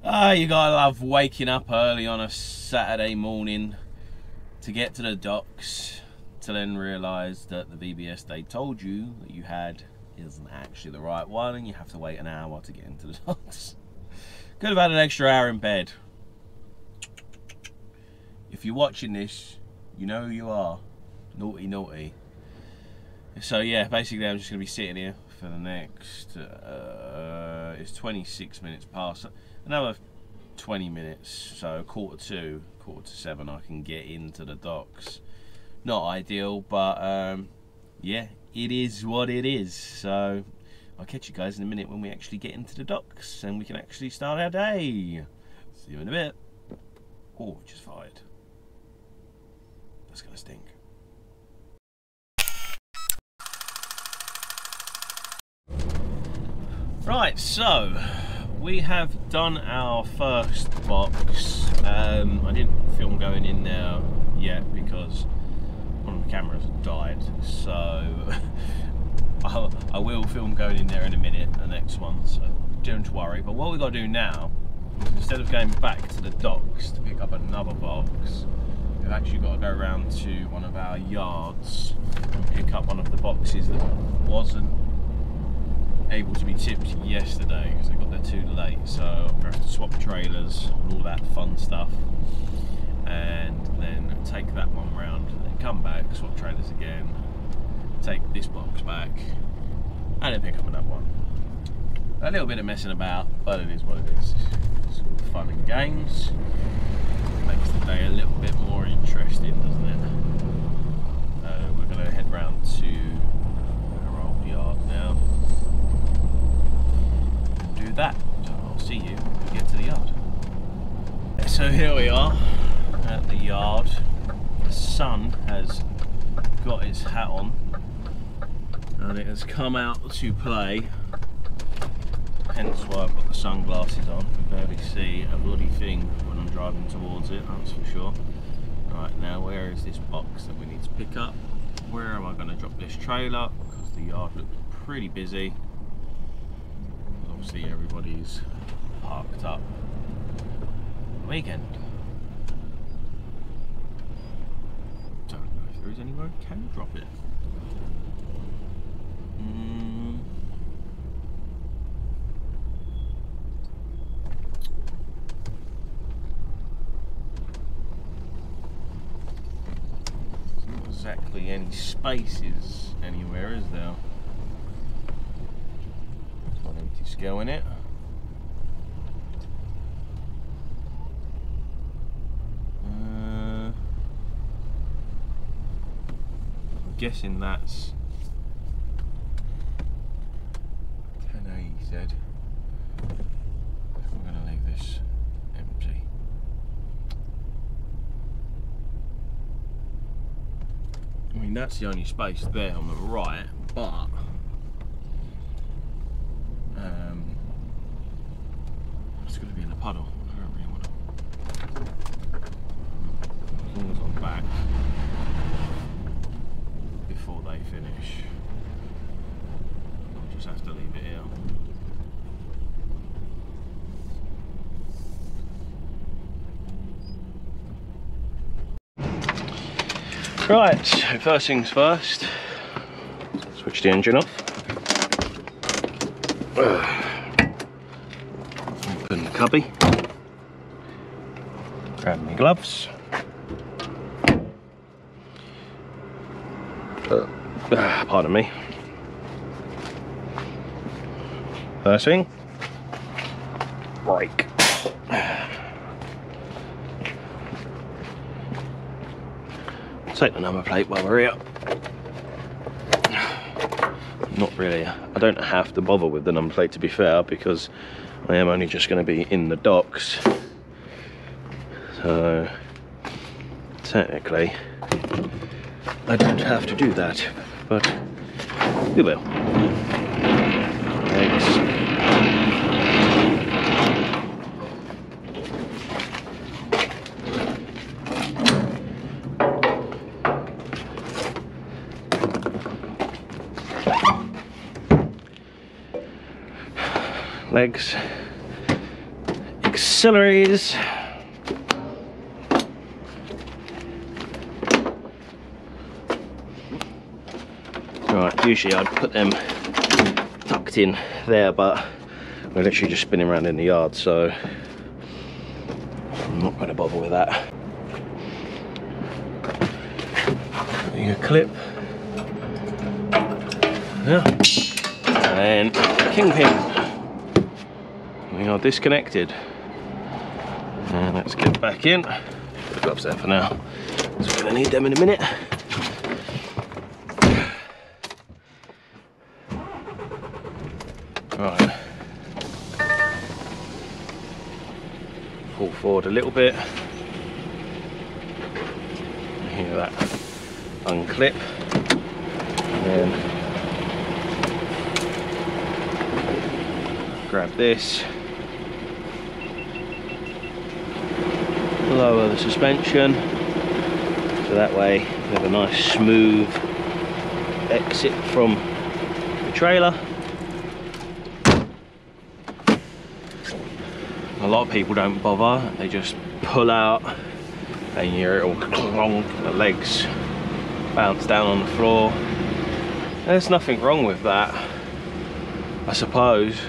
You gotta love waking up early on a Saturday morning to get to the docks, to then realise that the VBS they told you that you had isn't actually the right one, and you have to wait an hour to get into the docks. Could have had an extra hour in bed. If you're watching this, you know who you are. Naughty, naughty. So yeah, basically I'm just going to be sitting here for the next, it's 26 minutes past, another 20 minutes, so quarter to 7 I can get into the docks. Not ideal, but yeah, it is what it is. So I'll catch you guys in a minute when we actually get into the docks and we can actually start our day. See you in a bit. Oh, just fired. That's gonna stink. Right, so we have done our first box. I didn't film going in there yet because one of the cameras died, so I will film going in there in a minute, the next one, so don't worry. But what we've got to do now is, instead of going back to the docks to pick up another box, we've actually got to go around to one of our yards and pick up one of the boxes that wasn't able to be tipped yesterday because they got there too late. So I'm going to have to swap trailers and all that fun stuff, and then take that one round, then come back, swap trailers again, take this box back, and then pick up another one. A little bit of messing about, but it is what it is. It's all fun and games. Makes the day a little bit more interesting, doesn't it? We're going to head round to our old yard now and do that. So I'll see you when we get to the yard. So here we are at the yard. The sun has got its hat on and it has come out to play, hence why I've got the sunglasses on. You can barely see a bloody thing when I'm driving towards it, that's for sure. Right, now where is this box that we need to pick up? Where am I going to drop this trailer? Because the yard looks pretty busy. Obviously everybody's parked up. Weekend. Don't know if there is anywhere I can drop it. Not exactly any spaces anywhere, is there? There's one empty scale in it. Guessing that's 10 AZ. I'm going to leave this empty. I mean, that's the only space there on the right, but it's going to be in a puddle. I don't really want to. As long as I'm back before they finish, I'll just have to leave it here. Right, so first things first, switch the engine off, open the cubby, grab my gloves, pardon me. First thing, brake. Take the number plate while we're here. Not really, I don't have to bother with the number plate, to be fair, because I am only just going to be in the docks. So technically I don't have to do that, but we will. Thanks. Legs auxiliaries. Right, usually I'd put them tucked in there, but we're literally just spinning around in the yard, so I'm not going to bother with that. Your clip, yeah, and kingpin. We are disconnected, and let's get back in. Put the gloves there for now, so we're going to need them in a minute. Right, pull forward a little bit. Hear that unclip, and then grab this, lower the suspension, so that way you have a nice smooth exit from the trailer. A lot of people don't bother, they just pull out and you hear it all clonk, the legs bounce down on the floor. There's nothing wrong with that, I suppose,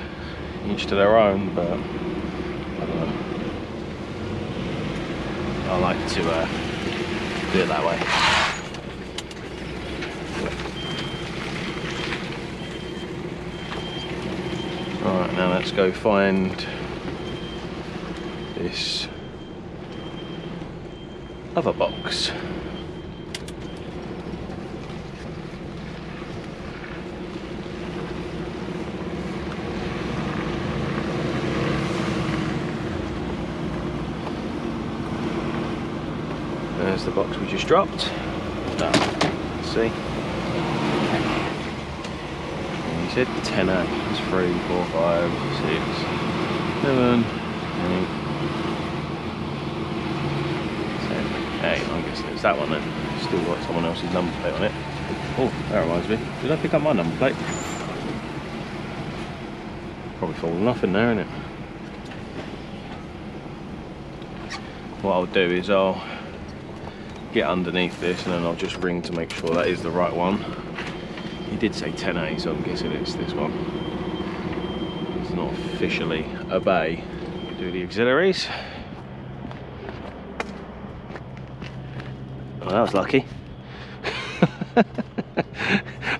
each to their own, but I don't know. I like to do it that way. Alright, now let's go find this other box. There's the box we just dropped. Let's see. And you said 10A. It's 3, 4, 5, 6, 7, 8. I'm guessing it's that one then. Still got someone else's number plate on it. Oh, that reminds me. Did I pick up my number plate? Probably fallen off in there, isn't it? What I'll do is I'll get underneath this and then I'll just ring to make sure that is the right one. He did say 10A, so I'm guessing it's this one. It's not officially a bay. Do the auxiliaries. Oh, that was lucky.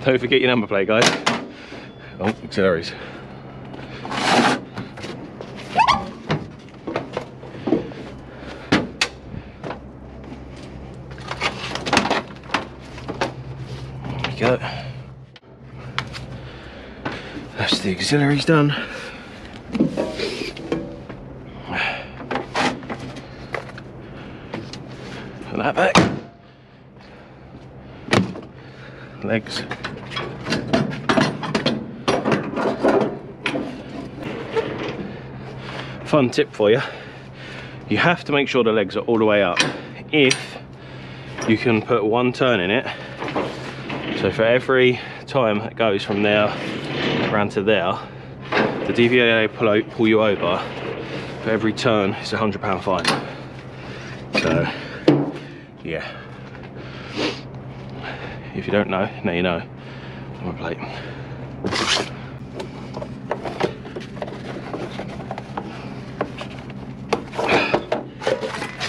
Don't forget your number plate, guys. Oh, auxiliaries. There we go. That's the auxiliaries done. Put that back. Legs. Fun tip for you. You have to make sure the legs are all the way up. If you can put one turn in it, so for every time it goes from there around to there, the DVLA pull you over. For every turn, it's a £100 fine. So, yeah. If you don't know, now you know. Number plate.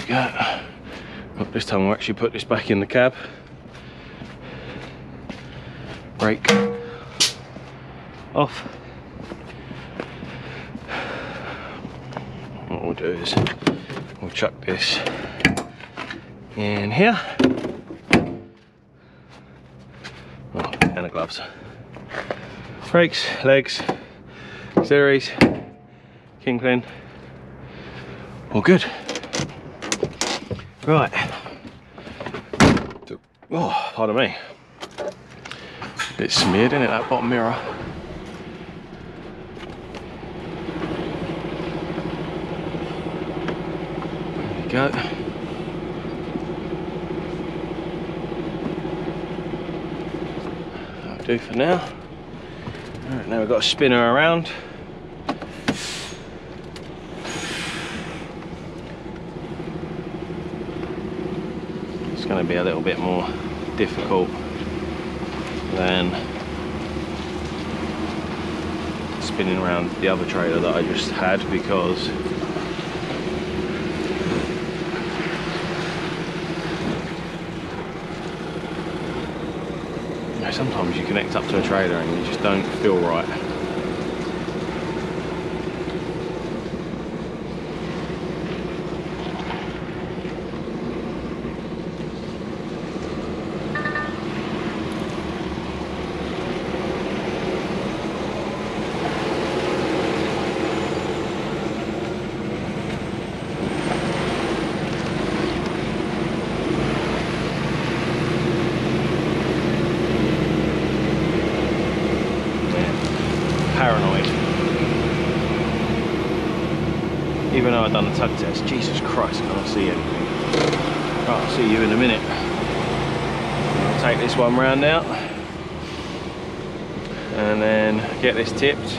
There we go. Oh, this time we'll actually put this back in the cab. Brake off. What we'll do is we'll chuck this in here. Oh, and the gloves. Brakes, legs, auxiliaries, kingpin. All good. Right. Oh, pardon me. Bit smeared, isn't it, that bottom mirror? There we go. That'll do for now. Alright, now we've got a spinner around. going to be a little bit more difficult than spinning around the other trailer that I just had, because sometimes you connect up to a trailer and you just don't feel right. Paranoid. Even though I've done the tug test, Jesus Christ, I can't see anything. Right, I'll see you in a minute. I'll take this one round now and then get this tipped,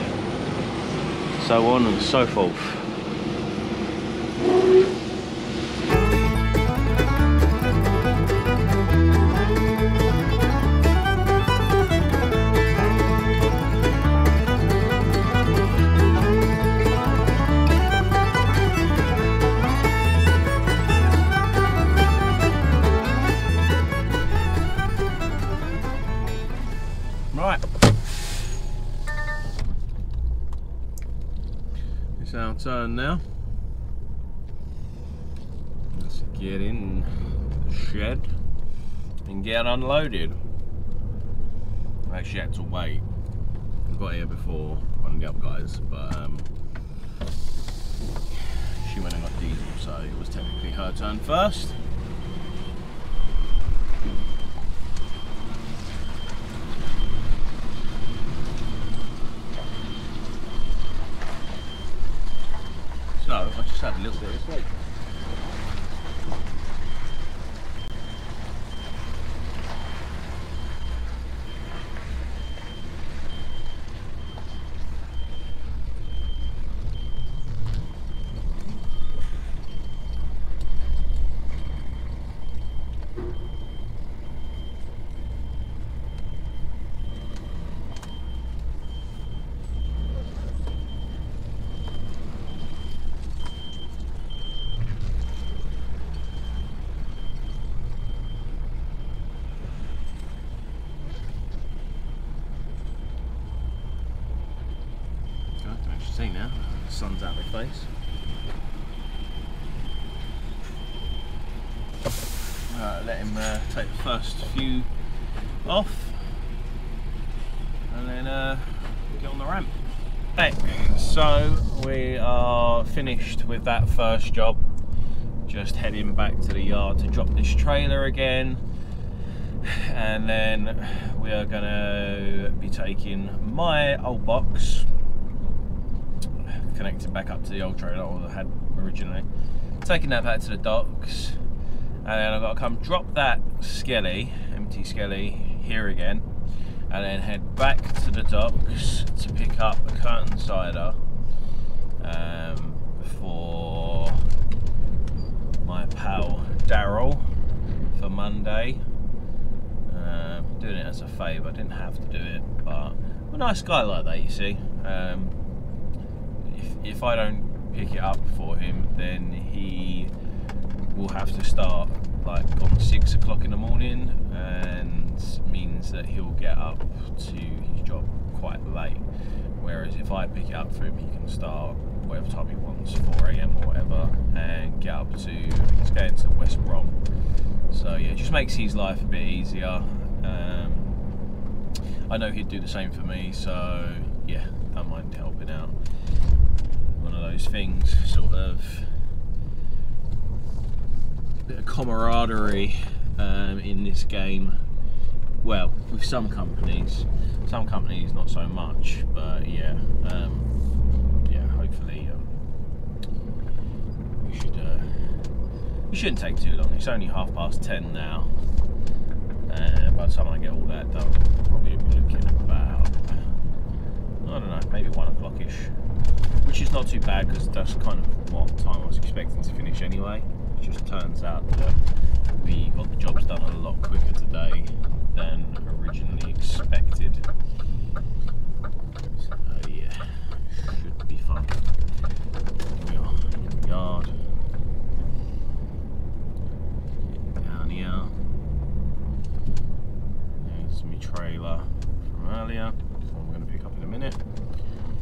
so on and so forth. Right, it's our turn now. Let's get in the shed and get unloaded. I actually had to wait. I got here before one of the other guys, but she went and got diesel, so it was technically her turn first. So I just had a little bit of sleep. See now, the sun's out of my face. Let him take the first few off and then get on the ramp. Right, so we are finished with that first job. Just heading back to the yard to drop this trailer again, and then we are going to be taking my old box, connected back up to the old trailer I had originally, taking that back to the docks, and then I've got to come drop that skelly, empty skelly, here again, and then head back to the docks to pick up a curtain cider for my pal Daryl for Monday. Doing it as a favour, I didn't have to do it, but I'm a nice guy like that, you see. If I don't pick it up for him, then he will have to start like on 6 o'clock in the morning, and means that he'll get up to his job quite late. Whereas if I pick it up for him, he can start whatever time he wants, 4 AM or whatever, and get up to, he's going to West Brom. So yeah, it just makes his life a bit easier. I know he'd do the same for me, so yeah, don't mind helping out. One of those things, sort of a bit of camaraderie in this game. Well, with some companies not so much, but yeah, yeah. Hopefully, we shouldn't take too long. It's only 10:30 now, and by the time I get all that done, I'll probably be looking about, I don't know, maybe 1 o'clock-ish. Which is not too bad, because that's kind of what time I was expecting to finish anyway. It just turns out that we got the jobs done a lot quicker today than originally expected. So yeah, should be fun. Here we are in the yard. Down here. There's my trailer from earlier. One we're going to pick up in a minute.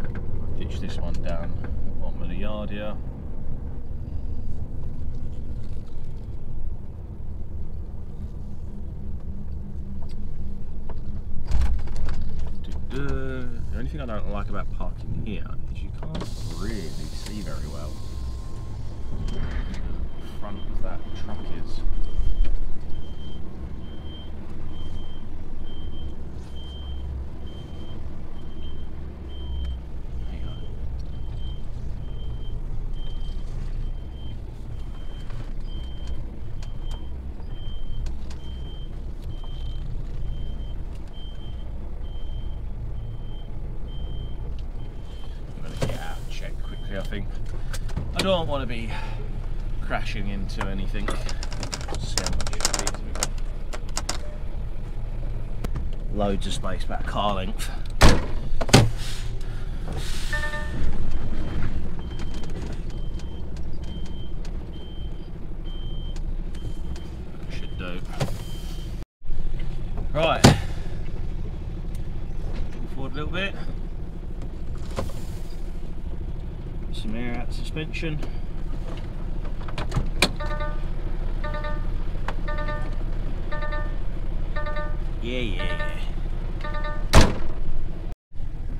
I'll ditch this one down the bottom of the yard here. The only thing I don't like about parking here is you can't really see very well the front of that truck is. There you go. I think I don't want to be crashing into anything. See how much space we got. Loads of space, about car length. Should do. Right. Forward a little bit. Some air out the suspension. Yeah.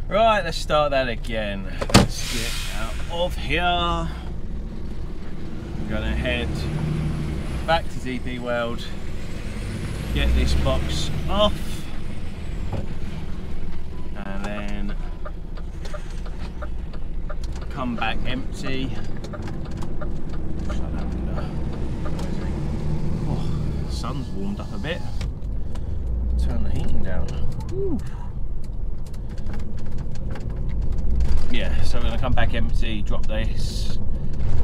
Right, let's start that again. Let's get out of here. I'm gonna head back to DP World, get this box off, and then come back empty. Oh, the sun's warmed up a bit. Turn the heating down. Whew. Yeah, so we're gonna come back empty, drop this,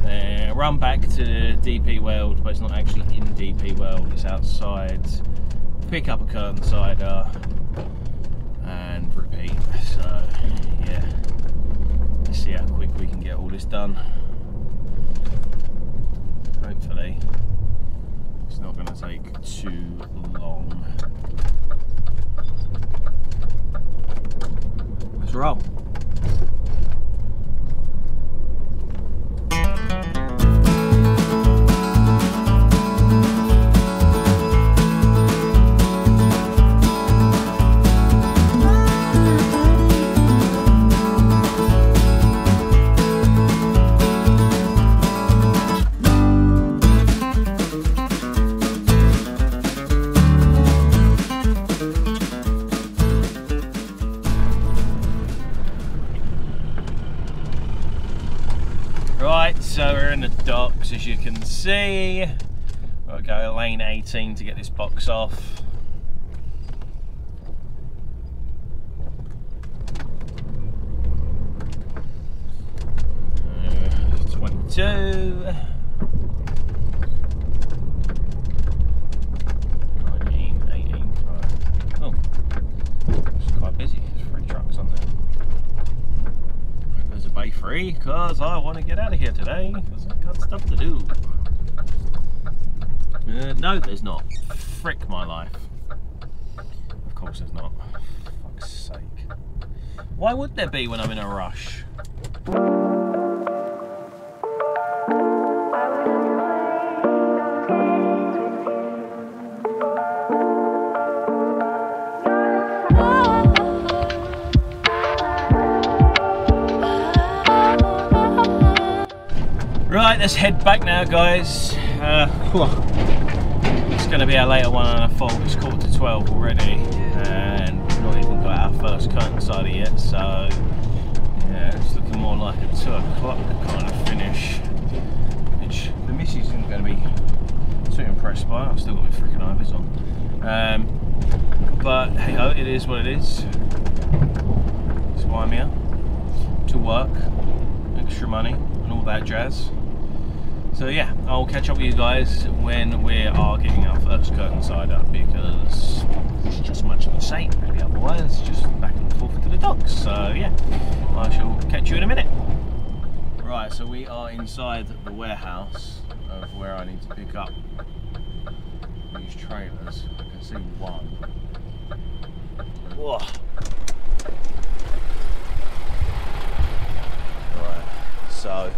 run back to DP World, but it's not actually in DP World, it's outside. Pick up a curtain cider and repeat. So yeah. See how quick we can get all this done. Hopefully it's not going to take too long. Let's roll. Right, so we're in the docks, as you can see. I'll go lane 18 to get this box off. Uh, 22. 19, 18, right. Oh, it's quite busy, there's 3 trucks on there. There's a bay free because I want to get out of here today because I've got stuff to do. No, there's not. Frick my life. Of course there's not. For fuck's sake. Why would there be when I'm in a rush? Right, let's head back now, guys. It's going to be our later one and a full. It's 11:45 already, and we've not even got our first curtain cider yet. So yeah, it's looking more like a 2 o'clock kind of finish, which the missus isn't going to be too impressed by. I've still got my freaking ivers on, but hey ho, it is what it is. That's why I'm here, to work, extra money and all that jazz. So yeah, I'll catch up with you guys when we are getting our first curtain side up, because it's just much of the same really, otherwise just back and forth to the docks. So yeah, I shall catch you in a minute. Right, so we are inside the warehouse of where I need to pick up these trailers. I can see one. Whoa. Right, so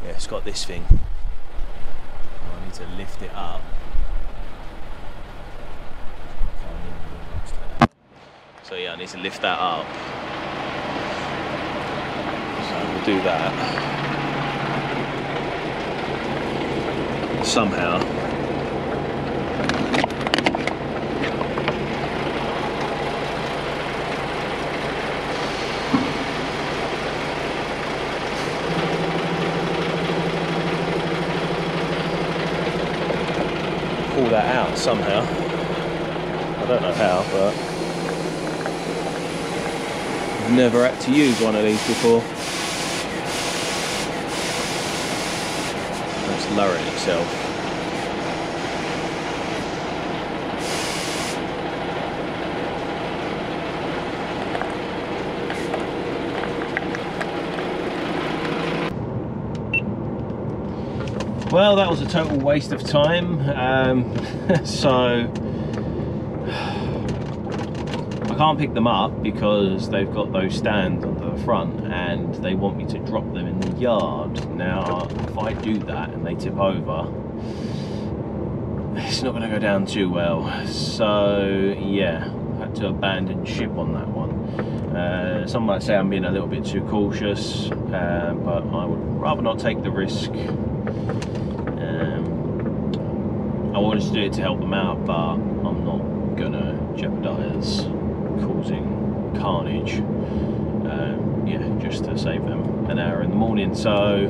yeah, it's got this thing. I need to lift it up. So yeah, I need to lift that up. So we'll do that. Somehow. Pull that out somehow. I don't know how, but I've never had to use one of these before. It's lowering itself. Well, that was a total waste of time. So I can't pick them up because they've got those stands on the front and they want me to drop them in the yard. Now, if I do that and they tip over, it's not going to go down too well. So yeah, I had to abandon ship on that one. Some might say I'm being a little bit too cautious, but I would rather not take the risk. I wanted to do it to help them out, but I'm not gonna jeopardize causing carnage, yeah, just to save them an hour in the morning. So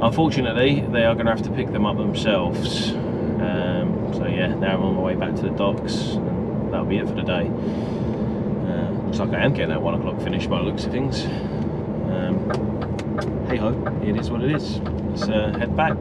unfortunately they are gonna have to pick them up themselves. So yeah, now I'm on my way back to the docks, and that'll be it for the day. Looks like I am getting that 1 o'clock finish by the looks of things. Hey ho, it is what it is. Let's head back.